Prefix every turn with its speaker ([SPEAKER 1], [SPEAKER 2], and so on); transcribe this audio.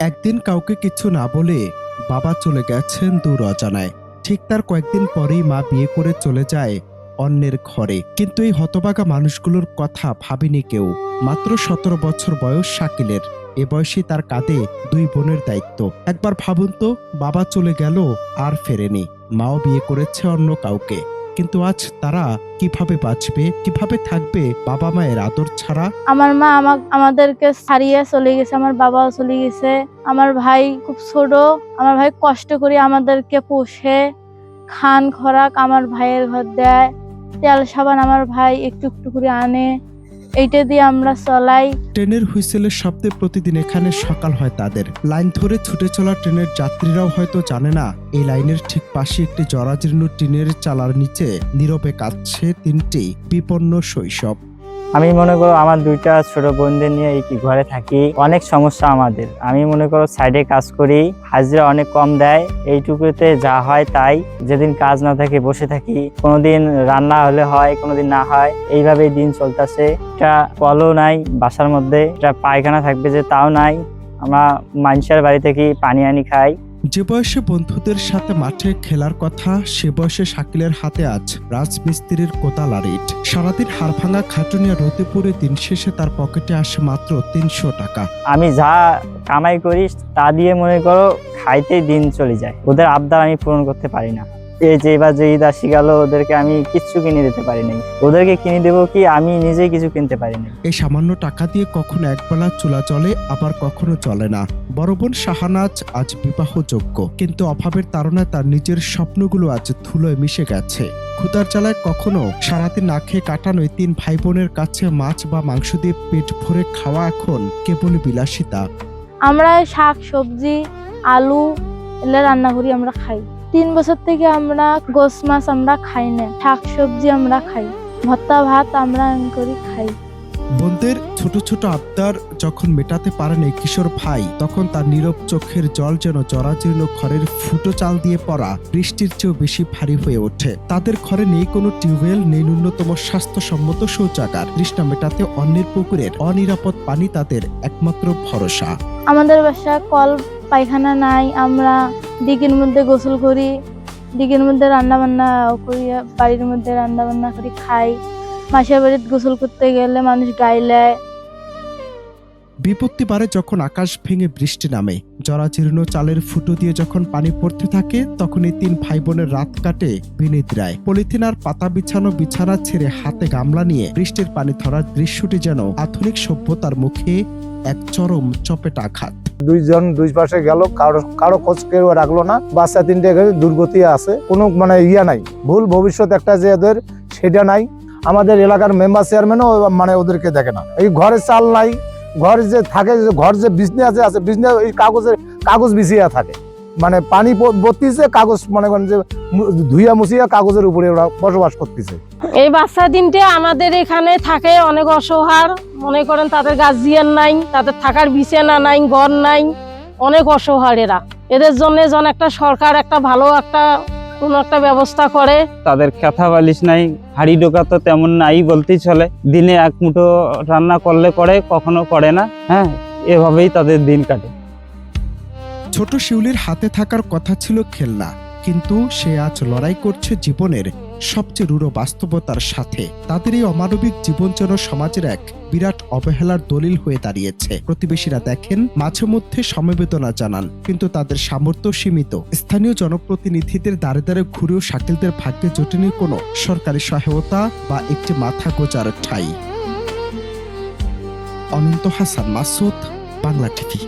[SPEAKER 1] একদিন কাউকে কিছু না বলে বাবা চলে গেছেন দূর অজানায়। ঠিক তার কয়েকদিন পরেই মা বিয়ে করে চলে যায় অন্যের ঘরে। কিন্তু এই হতভাগা মানুষগুলোর কথা ভাবেনি কেউ। মাত্র 17 বছর বয়স শাকিলের। এ বয়সে তার কাঁধে 2 বোনের দায়িত্ব। একবার ভাবুন তো, বাবা চলে গেল আর ফেরেনি, মাও বিয়ে করেছে অন্য কাউকে। কিন্তু আজ তারা কিভাবে বাঁচবে, কিভাবে থাকবে বাবা মায়ের আদর ছাড়া?
[SPEAKER 2] আমার মা আমাদেরকে ছাড়িয়ে চলে গেছে, আমার বাবাও চলে গেছে। আমার ভাই খুব ছোট, আমার ভাই কষ্ট করে আমাদেরকে পোষে, খান খোরাক আমার ভাইয়ের ঘর দেয়, তেল সাবান আমার ভাই একটু একটু করে আনে, এইটা দিয়ে আমরা চলাই।
[SPEAKER 1] ট্রেনের হুইসেলের শব্দে প্রতিদিন এখানে সকাল হয় তাদের। লাইন ধরে ছুটে চলা ট্রেনের যাত্রীরাও হয়তো জানে না, এই লাইনের ঠিক পাশে একটি জরাজীর্ণ টিনের চালার নিচে নীরবে কাঁদছে 3টি বিপন্ন শৈশব।
[SPEAKER 3] আমি মনে করো আমার 2টা ছোট বোনদের নিয়ে এই ঘরে থাকি, অনেক সমস্যা আমাদের। আমি মনে করো সাইডে কাজ করি, হাজিরা অনেক কম দেয়, এইটুকুতে যা হয় তাই। যেদিন কাজ না থাকে বসে থাকি, কোনোদিন রান্না হলে হয়, কোনোদিন না হয়, এইভাবেই দিন চলতেছে। একটা কলও নাই বাসার মধ্যে, একটা পায়খানা থাকবে যে তাও নাই। আমরা মানুষের বাড়ি থেকে পানি আনি খাই।
[SPEAKER 1] যে বয়সে বন্ধুদের সাথে মাঠে খেলার কথা, সে বয়সে শাকিলের হাতে আজ রাজমিস্ত্রির কোদাল আর ইট। সারাদিন হাড়ভাঙা খাটুনিয়া রোদে পুড়ে দিন শেষে তার পকেটে আসে মাত্র 300 টাকা।
[SPEAKER 3] আমি যা কামাই করি তা দিয়ে মনে করো খাইতে দিন চলে যায়। ওদের আবদার আমি পূরণ করতে পারি না। এই যে এবার যে ঈদ আসি গেল, ওদেরকে আমি কিচ্ছু কিনে দিতে পারি নাই। ওদেরকে কিনে দেবো কি, আমি নিজেই কিছু কিনতে পারি নাই।
[SPEAKER 1] এই সামান্য টাকা দিয়ে কখনো একবেলা চুলা চলে, আবার কখনো চলে না। বড় বোন শাহানাজ আজ বিবাহযোগ্য, কিন্তু অভাবের তাড়নায় তার নিজের স্বপ্নগুলো আজ ধুলোয় মিশে গেছে। ক্ষুধার জ্বালায় কখনো সারাদিন না খেয়ে কাটানো 3 ভাই বোনের কাছে মাছ বা মাংস দিয়ে পেট ভরে খাওয়া এখন কেবল বিলাসিতা।
[SPEAKER 2] আমরা শাক সবজি আলু এগুলো রান্না করি, আমরা খাই। 3 বছর থেকে আমরা গোস মাছ আমরা খাই না, শাক সবজি আমরা খাই, ভর্তা ভাত আমরা করি খাই।
[SPEAKER 1] বোনদের ছোট ছোট আবদার যখন মেটাতে পারেনি কিশোর ভাই, তখন তার নীরব চোখের জল যেন জরাজীর্ণ ঘরের ফুটো চাল দিয়ে পড়া বৃষ্টির চেয়েও বেশি ভারী হয়ে ওঠে। তাদের ঘরে নেই কোনো টিউবওয়েল, নেই ন্যূনতম স্বাস্থ্যসম্মত শৌচাগার। তৃষ্ণা মেটাতে অন্যের পুকুরের অনিরাপদ পানি তাদের একমাত্র ভরসা।
[SPEAKER 2] আমাদের বাসায় কল পায়খানা নাই, আমরা দিঘির মধ্যে গোসল করি, দিঘির মধ্যে রান্না বান্না করি, বাড়ির মধ্যে রান্না বান্না করি খাই। মাসের বাড়িতে গোসল করতে গেলে মানুষ গাইলে।
[SPEAKER 1] বিপত্তি বাড়ে যখন আকাশ ভেঙে বৃষ্টি নামে, জরাজীর্ণ চালের ফুটো দিয়ে যখন পানি পড়তে থাকে, তখন এই 3 ভাই বোনের রাত কাটে বিনিদ্রায়। পলিথিন আর পাতা বিছানো বিছানা ছেড়ে হাতে গামলা নিয়ে বৃষ্টির পানি ধরার দৃশ্যটি যেন আধুনিক সভ্যতার মুখে এক চরম চপেটা আঘাত।
[SPEAKER 4] 2 জন 2 পাশে গেল, কারো খোঁজ কেউ রাখলো না। বাচ্চা 3টে দুর্গতি আছে, কোনো ইয়া নাই, ভুল ভবিষ্যৎ একটা যে ওদের সেটা নাই। আমাদের এলাকার মেম্বার চেয়ারম্যানও ওদেরকে দেখে না। এই ঘরে চাল নাই, ঘর যে থাকে, ঘর যে বিছনা আছে বিছনা এই কাগজ বিছিয়ে থাকে। পানি বর্তিছে, কাগজ করেন যে ধুইয়া মুছিয়া কাগজের উপরে ওরা বসবাস করতেছে।
[SPEAKER 5] এই বাচ্চা 3টে আমাদের এখানে থাকে, অনেক অসহায়। মনে করেন তাদের গার্জিয়ান নাই, তাদের থাকার বিছানা নাই, ঘর নাই, অনেক অসহায় এরা। এদের জন্য যেন একটা সরকার একটা ভালো কোনো একটা ব্যবস্থা করে।
[SPEAKER 6] তাদের কাঁথা বালিশ নাই, হাড়ি ডোকা তো তেমন নাই বলতেই চলে। দিনে 1 মুঠো রান্না করলে করে, কখনো করে না। এভাবেই তাদের দিন কাটে।
[SPEAKER 1] ছোট শিউলির হাতে থাকার কথা ছিল খেলনা, কিন্তু সে আজ লড়াই করছে জীবনের সবচেয়ে রূঢ় বাস্তবতার সাথে। তাদের এই অমানবিক জীবন যেন সমাজের এক বিরাট অবহেলার দলিল হয়ে দাঁড়িয়েছে। প্রতিবেশীরা দেখেন, মাঝে মধ্যে সমবেদনা জানান, কিন্তু তাদের সামর্থ্য সীমিত। স্থানীয় জনপ্রতিনিধিদের দ্বারে দ্বারে ঘুরেও শাকিলদের ভাগ্যে জোটেনি কোনো সরকারি সহায়তা বা একটি মাথা গোজার ঠাঁই। অনন্ত হাসান মাসুদ, বাংলা টিভি।